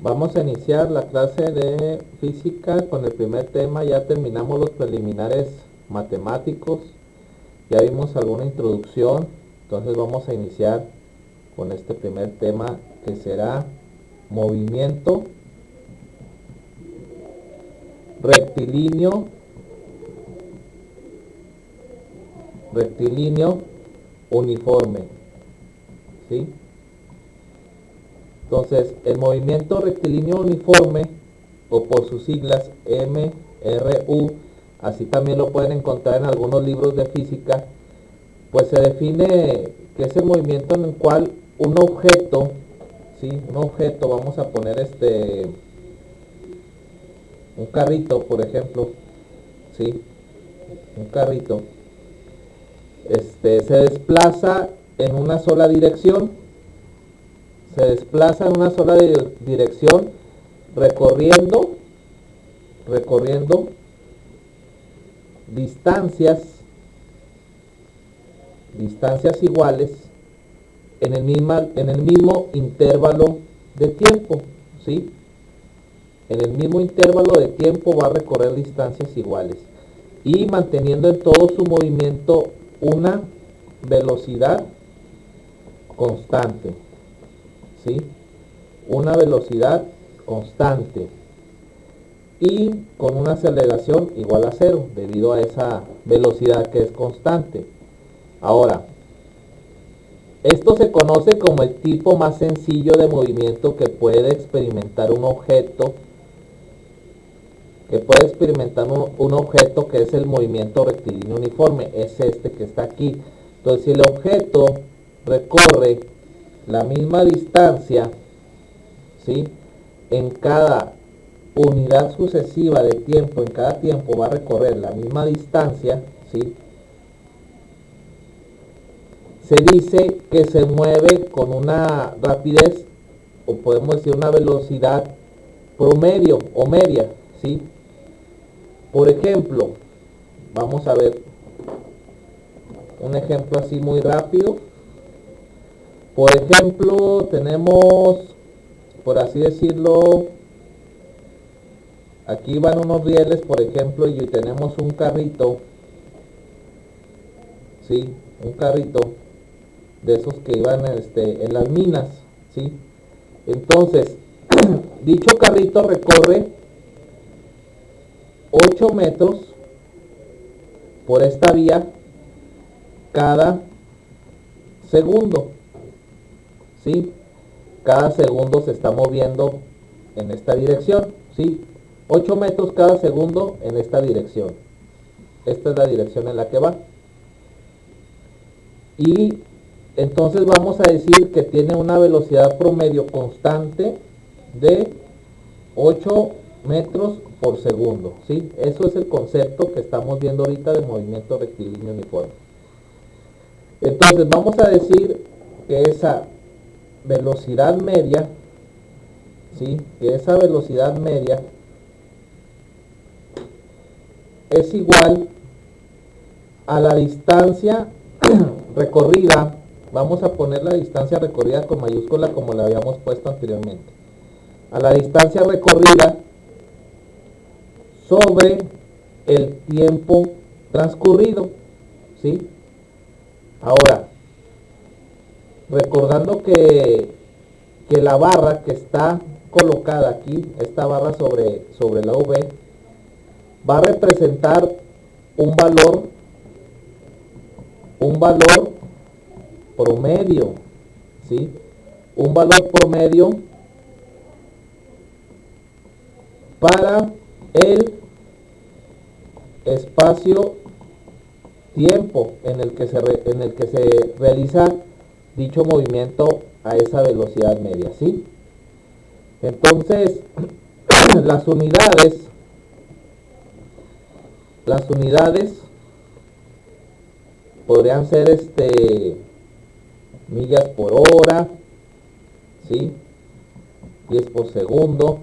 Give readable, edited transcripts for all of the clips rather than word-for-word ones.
Vamos a iniciar la clase de física con el primer tema. Ya terminamos los preliminares matemáticos, ya vimos alguna introducción, entonces vamos a iniciar con este primer tema, que será movimiento rectilíneo uniforme, ¿sí? Entonces, el movimiento rectilíneo uniforme, o por sus siglas MRU, así también lo pueden encontrar en algunos libros de física, pues se define que es el movimiento en el cual un objeto, ¿sí? Un objeto, vamos a poner un carrito, por ejemplo, ¿sí? Un carrito, se desplaza en una sola dirección, dirección, recorriendo distancias iguales en el mismo intervalo de tiempo, ¿sí? En el mismo intervalo de tiempo va a recorrer distancias iguales y manteniendo en todo su movimiento una velocidad constante, ¿sí? Una velocidad constante y con una aceleración igual a cero debido a esa velocidad que es constante. Ahora, esto se conoce como el tipo más sencillo de movimiento que puede experimentar un objeto, que es el movimiento rectilíneo uniforme, es este que está aquí. Entonces, si el objeto recorre la misma distancia, ¿sí? En cada unidad sucesiva de tiempo, en cada tiempo va a recorrer la misma distancia, ¿sí? Se dice que se mueve con una rapidez, o podemos decir una velocidad promedio o media, ¿sí? Por ejemplo, vamos a ver un ejemplo así muy rápido. Por ejemplo, tenemos, por así decirlo, aquí van unos rieles, por ejemplo, y tenemos un carrito, ¿sí? Un carrito de esos que iban en las minas, ¿sí? Entonces, dicho carrito recorre 8 metros por esta vía cada segundo, ¿sí? Cada segundo se está moviendo en esta dirección, ¿sí? 8 metros cada segundo en esta dirección. Esta es la dirección en la que va. Y entonces vamos a decir que tiene una velocidad promedio constante de 8 metros por segundo, ¿sí? Eso es el concepto que estamos viendo ahorita de movimiento rectilíneo uniforme. Entonces vamos a decir que esa velocidad media, ¿sí? Que esa velocidad media es igual a la distancia recorrida. Vamos a poner la distancia recorrida con mayúscula como la habíamos puesto anteriormente. A la distancia recorrida sobre el tiempo transcurrido, ¿sí? Ahora, recordando que la barra que está colocada aquí, esta barra sobre la V, va a representar un valor promedio, ¿sí? Un valor promedio para el espacio-tiempo en el que se realiza dicho movimiento a esa velocidad media, ¿sí? Entonces, las unidades podrían ser millas por hora, ¿sí? Pies por segundo,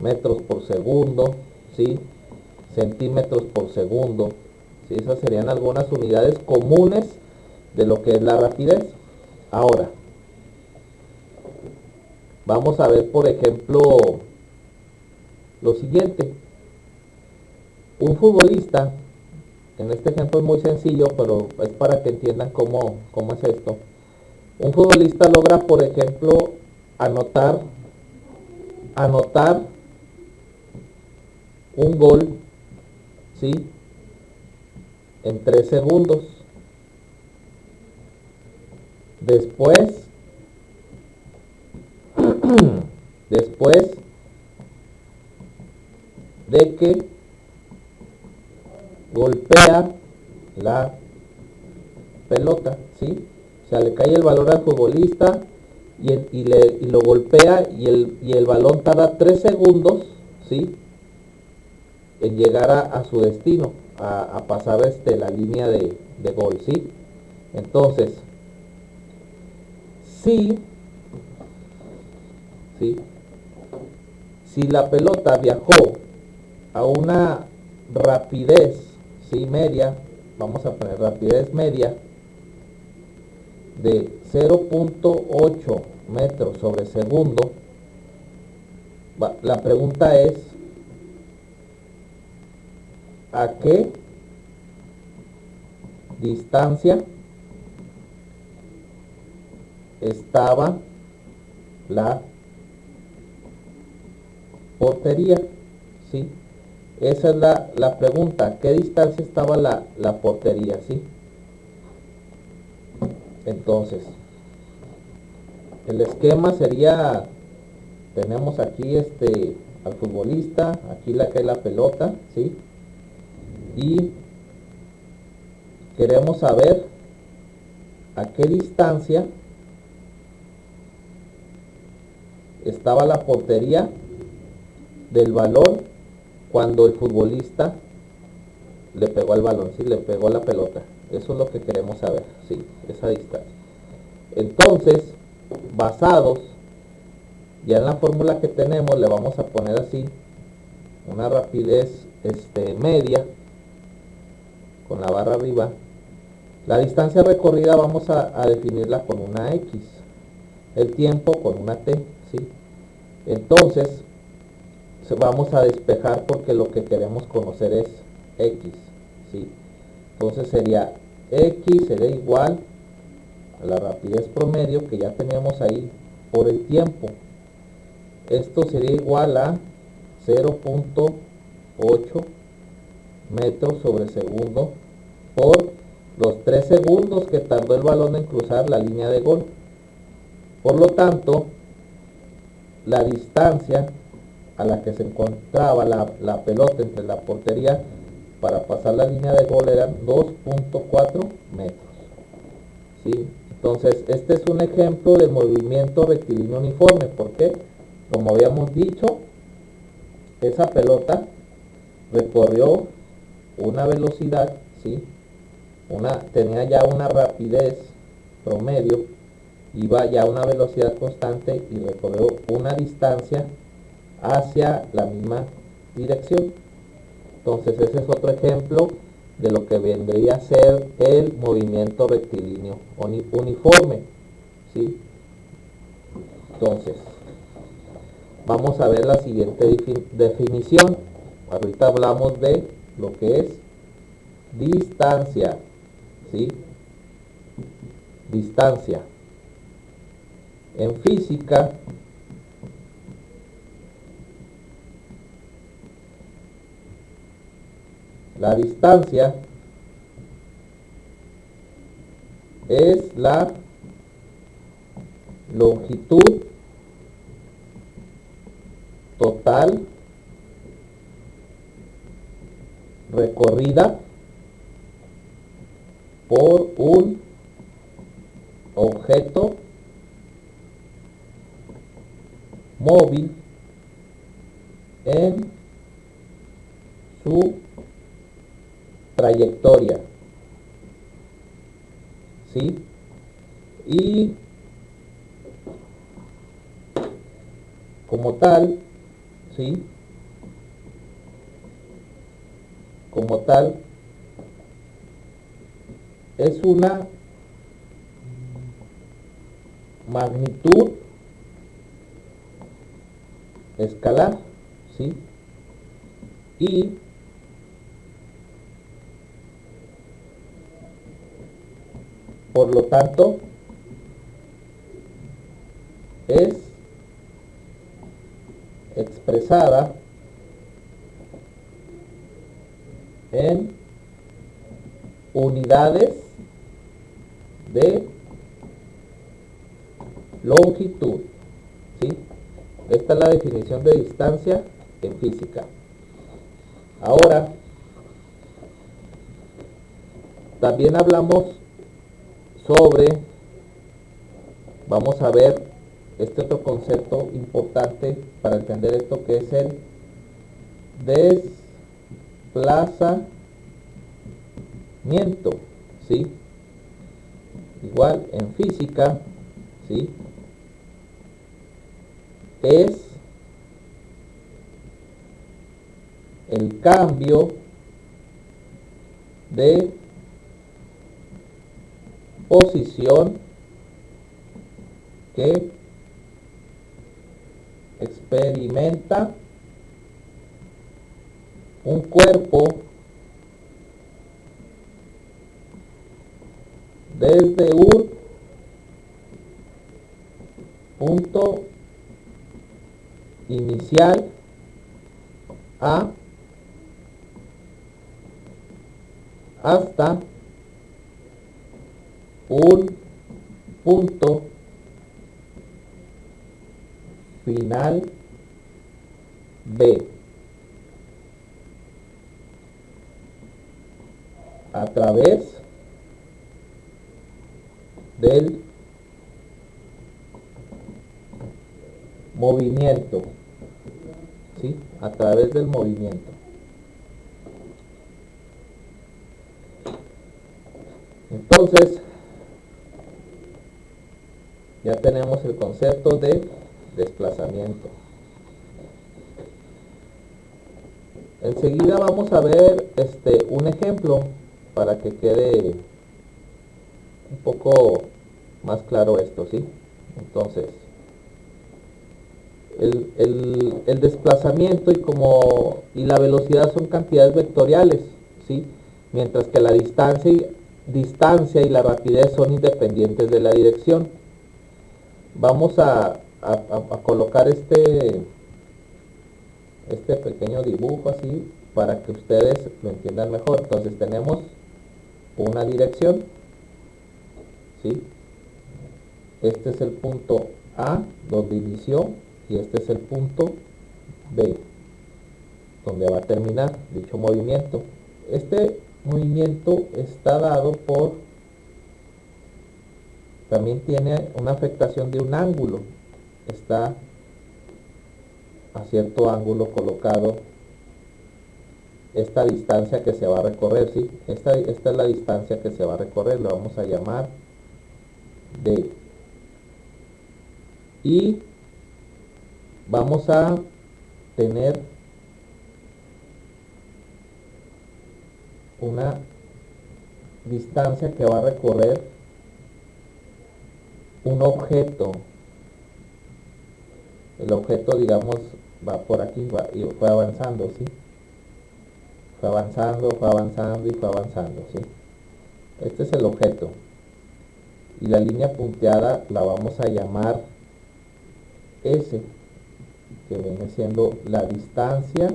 metros por segundo, ¿sí? Centímetros por segundo, ¿sí? Esas serían algunas unidades comunes de lo que es la rapidez. Ahora, Vamos a ver, por ejemplo, lo siguiente. Un futbolista, en este ejemplo es muy sencillo, pero es para que entiendan cómo es esto. Un futbolista logra, por ejemplo, anotar un gol, ¿sí? En 3 segundos. Después, después de que golpea la pelota, ¿sí? O sea, le cae el balón al futbolista y lo golpea y el balón tarda 3 segundos, ¿sí? En llegar a su destino, a pasar la línea de gol, ¿sí? Entonces, sí, ¿sí? Si la pelota viajó a una rapidez, ¿sí? Media, vamos a poner rapidez media de 0.8 metros sobre segundo, la pregunta es, ¿a qué distancia estaba la portería? ¿Sí? Esa es la pregunta. ¿A qué distancia estaba la portería? ¿Sí? Entonces, el esquema sería, tenemos aquí al futbolista, aquí le cae la pelota, ¿sí? Y queremos saber a qué distancia estaba la portería del balón cuando el futbolista le pegó al balón, ¿sí? Le pegó la pelota. Eso es lo que queremos saber, ¿sí? Esa distancia. Entonces, basados ya en la fórmula que tenemos, le vamos a poner así una rapidez media con la barra arriba. La distancia recorrida vamos a definirla con una X, el tiempo con una T, ¿sí? Entonces vamos a despejar porque lo que queremos conocer es X, ¿sí? Entonces sería X sería igual a la rapidez promedio que ya teníamos ahí por el tiempo. Esto sería igual a 0.8 metros sobre segundo por los 3 segundos que tardó el balón en cruzar la línea de gol. Por lo tanto, la distancia a la que se encontraba la pelota entre la portería para pasar la línea de gol eran 2.4 metros, ¿sí? Entonces, este es un ejemplo de movimiento rectilíneo uniforme. ¿Por qué? Como habíamos dicho, esa pelota recorrió una velocidad, ¿sí? Tenía ya una rapidez promedio, iba ya a una velocidad constante y recorrió una distancia hacia la misma dirección. Entonces ese es otro ejemplo de lo que vendría a ser el movimiento rectilíneo uniforme, ¿sí? Entonces vamos a ver la siguiente definición. Ahorita hablamos de lo que es distancia, ¿sí? Distancia. En física, la distancia es la longitud total recorrida por un objeto móvil en su trayectoria, ¿sí? Y como tal, ¿sí? Como tal, es una magnitud escalar, ¿sí? Y por lo tanto es expresada en unidades de longitud, ¿sí? Esta es la definición de distancia en física. Ahora, también hablamos sobre, vamos a ver este otro concepto importante para entender esto, que es el desplazamiento, ¿sí? Igual en física, ¿sí? Es el cambio de posición que experimenta un cuerpo desde un punto inicial hasta un punto final B, a través del movimiento, ¿sí? A través del movimiento. Entonces, ya tenemos el concepto de desplazamiento. Enseguida vamos a ver un ejemplo para que quede un poco más claro esto, ¿sí? Entonces, el desplazamiento y la velocidad son cantidades vectoriales, ¿sí? Mientras que la distancia y la rapidez son independientes de la dirección. Vamos a colocar este pequeño dibujo así para que ustedes lo entiendan mejor. Entonces tenemos una dirección, ¿sí? Este es el punto A donde inició y este es el punto B donde va a terminar dicho movimiento. Este movimiento está dado también tiene una afectación de un ángulo. Está a cierto ángulo colocado esta distancia que se va a recorrer, ¿sí? Esta es la distancia que se va a recorrer, lo vamos a llamar D. Y vamos a tener una distancia que va a recorrer un objeto. El objeto, digamos, va por aquí y fue avanzando, ¿sí? Fue avanzando y fue avanzando, ¿sí? Este es el objeto. Y la línea punteada la vamos a llamar S, que viene siendo la distancia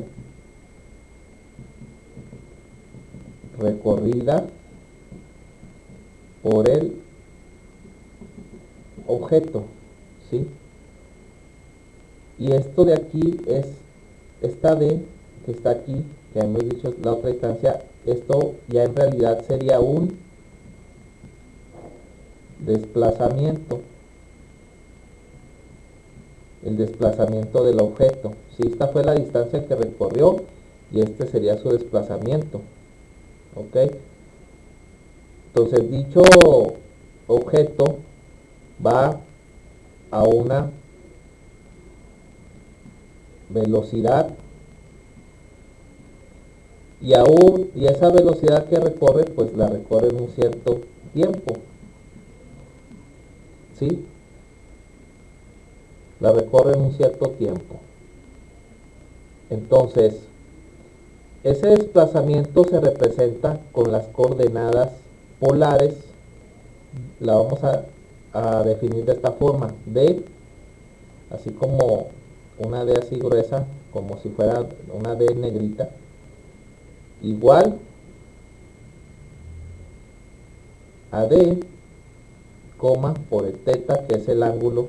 recorrida por el objeto, ¿sí? Y esto de aquí es esta D que está aquí, que hemos dicho la otra distancia. Esto ya en realidad sería un desplazamiento, el desplazamiento del objeto, ¿sí? Esta fue la distancia que recorrió y este sería su desplazamiento, ¿ok? Entonces dicho objeto va a una velocidad y esa velocidad que recorre, pues la recorre en un cierto tiempo, ¿sí? La recorre en un cierto tiempo. Entonces, ese desplazamiento se representa con las coordenadas polares. La vamos a definir de esta forma: D, así como una D así gruesa, como si fuera una D negrita, igual a D, coma, por el teta, que es el ángulo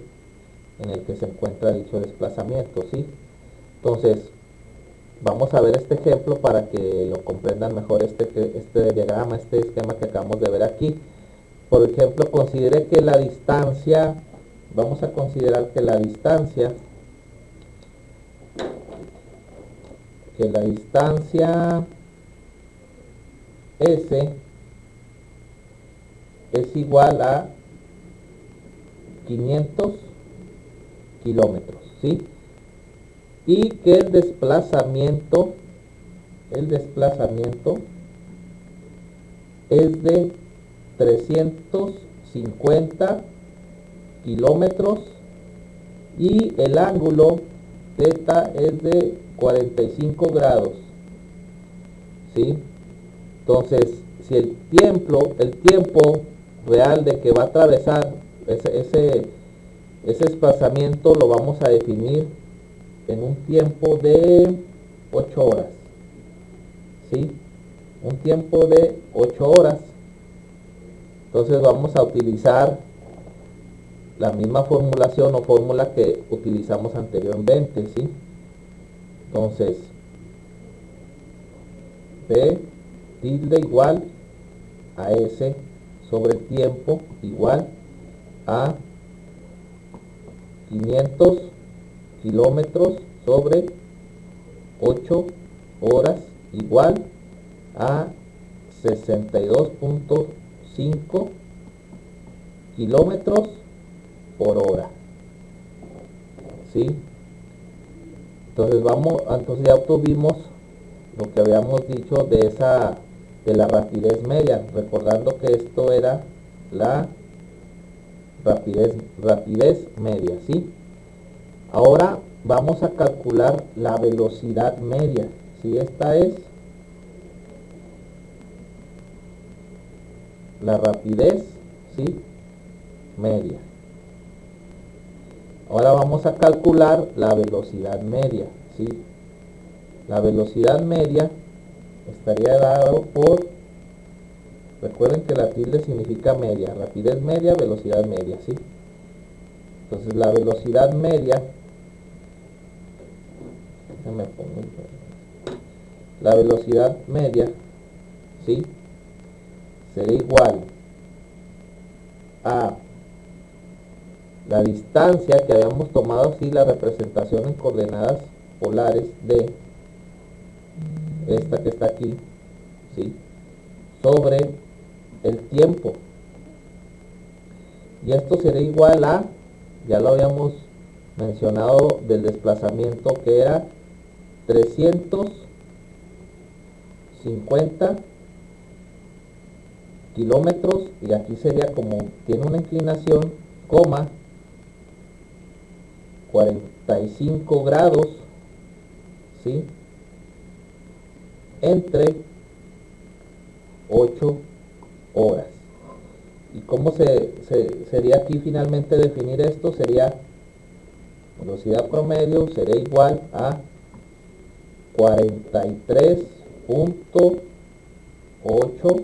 en el que se encuentra dicho desplazamiento, ¿sí? Entonces, vamos a ver este ejemplo para que lo comprendan mejor, este diagrama, este esquema que acabamos de ver aquí. Por ejemplo, considere que la distancia, vamos a considerar que la distancia S es igual a 500 kilómetros, ¿sí? Y que el desplazamiento es de 350 kilómetros y el ángulo θ es de 45 grados, ¿sí? Entonces, si el tiempo real de que va a atravesar ese desplazamiento lo vamos a definir en un tiempo de 8 horas, ¿sí? Un tiempo de 8 horas. Entonces vamos a utilizar la misma formulación o fórmula que utilizamos anteriormente, ¿sí? Entonces, P tilde igual a S sobre tiempo igual a 500 kilómetros sobre 8 horas igual a 62.5 kilómetros por hora, ¿sí? Entonces ya obtuvimos lo que habíamos dicho de la rapidez media, recordando que esto era la rapidez media, ¿sí? Ahora vamos a calcular la velocidad media, ¿sí? Esta es la rapidez, ¿sí?, media. Ahora vamos a calcular la velocidad media, ¿sí? La velocidad media estaría dado por, recuerden que la tilde significa media, rapidez media, velocidad media, ¿sí? Entonces la velocidad media, la velocidad media, ¿sí?, será igual a la distancia que habíamos tomado, sí, la representación en coordenadas polares de esta que está aquí, ¿sí?, sobre el tiempo. Y esto será igual a, ya lo habíamos mencionado del desplazamiento, que era 350 kilómetros, y aquí sería, como tiene una inclinación, coma, 45 grados, ¿sí?, entre 8 horas. ¿Y cómo sería aquí finalmente definir esto? Sería velocidad promedio será igual a 43.8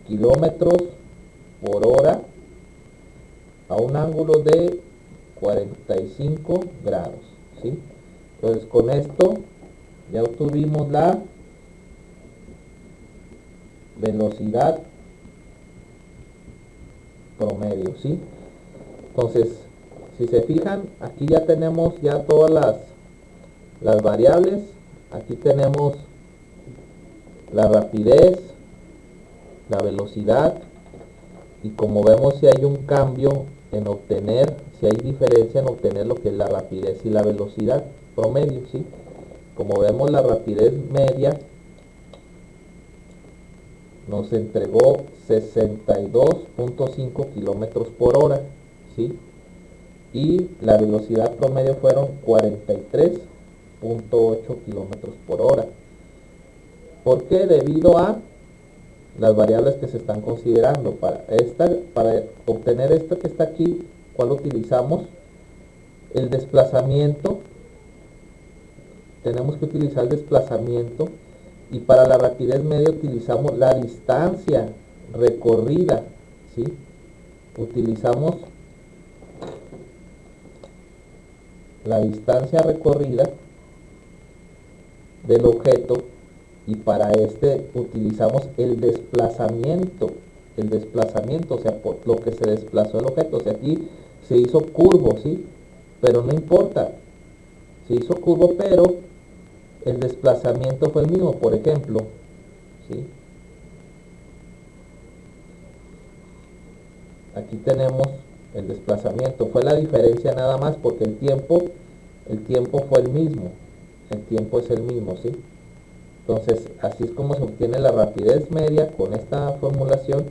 kilómetros por hora a un ángulo de 45 grados, ¿sí? Entonces, con esto ya obtuvimos la velocidad promedio, ¿sí? Entonces, si se fijan, aquí ya tenemos ya todas las variables. Aquí tenemos la rapidez, la velocidad, y como vemos, si hay un cambio en obtener, si hay diferencia en obtener lo que es la rapidez y la velocidad promedio, ¿sí? Como vemos, la rapidez media nos entregó 62.5 kilómetros por hora, ¿sí? y la velocidad promedio fueron 43.8 kilómetros por hora. ¿Por qué? Debido a las variables que se están considerando. Para obtener esto que está aquí, ¿cuál utilizamos? El desplazamiento. Tenemos que utilizar el desplazamiento, y para la rapidez media utilizamos la distancia recorrida, ¿sí? Utilizamos la distancia recorrida del objeto, y para este utilizamos el desplazamiento, o sea, por lo que se desplazó el objeto. O sea, aquí se hizo curvo, ¿sí? Pero no importa, se hizo curvo, pero el desplazamiento fue el mismo. Por ejemplo, ¿sí? Aquí tenemos el desplazamiento, fue la diferencia nada más, porque el tiempo fue el mismo, el tiempo es el mismo, ¿sí? Entonces, así es como se obtiene la rapidez media con esta formulación,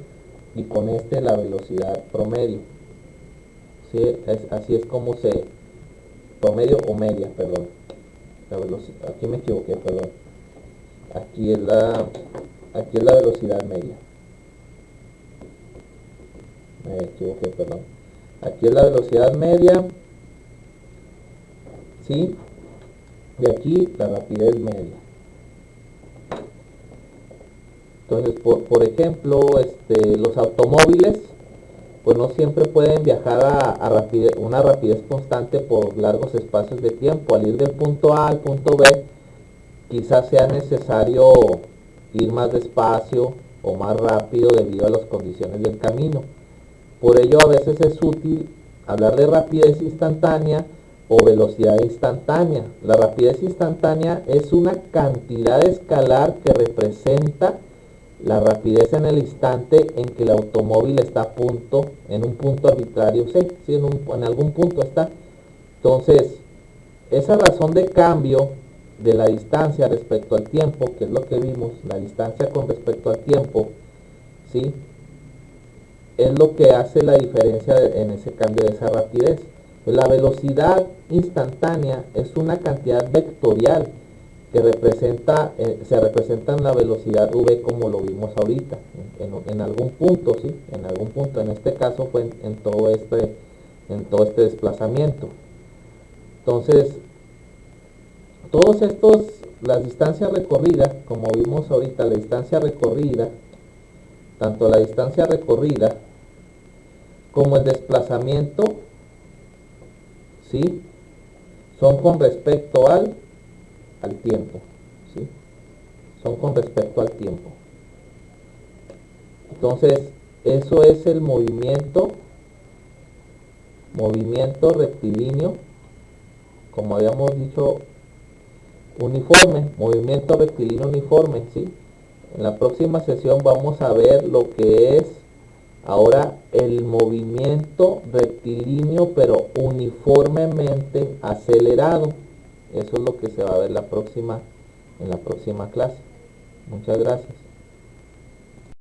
y con la velocidad promedio, ¿sí? Así es como promedio o media, perdón, la velocidad, aquí me equivoqué, perdón, aquí es la velocidad media, me equivoqué, perdón, aquí es la velocidad media, ¿sí? Y aquí la rapidez media. Entonces, por ejemplo, los automóviles pues no siempre pueden viajar a una rapidez constante por largos espacios de tiempo. Al ir del punto A al punto B, quizás sea necesario ir más despacio o más rápido debido a las condiciones del camino. Por ello, a veces es útil hablar de rapidez instantánea o velocidad instantánea. La rapidez instantánea es una cantidad escalar que representa la rapidez en el instante en que el automóvil está en un punto arbitrario, sí, en algún punto está. Entonces, esa razón de cambio de la distancia respecto al tiempo, que es lo que vimos, la distancia con respecto al tiempo, ¿sí? Es lo que hace la diferencia en ese cambio de esa rapidez. Pues la velocidad instantánea es una cantidad vectorial que se representa en la velocidad v, como lo vimos ahorita, en algún punto, ¿sí? En algún punto, en este caso fue en todo este desplazamiento. Entonces, las distancias recorridas, como vimos ahorita, la distancia recorrida, tanto la distancia recorrida como el desplazamiento, ¿sí? Son con respecto al tiempo, ¿sí? Son con respecto al tiempo. Entonces, eso es el movimiento rectilíneo, como habíamos dicho, uniforme, movimiento rectilíneo uniforme, ¿sí? En la próxima sesión vamos a ver lo que es ahora el movimiento rectilíneo, pero uniformemente acelerado. Eso es lo que se va a ver en la próxima clase. Muchas gracias.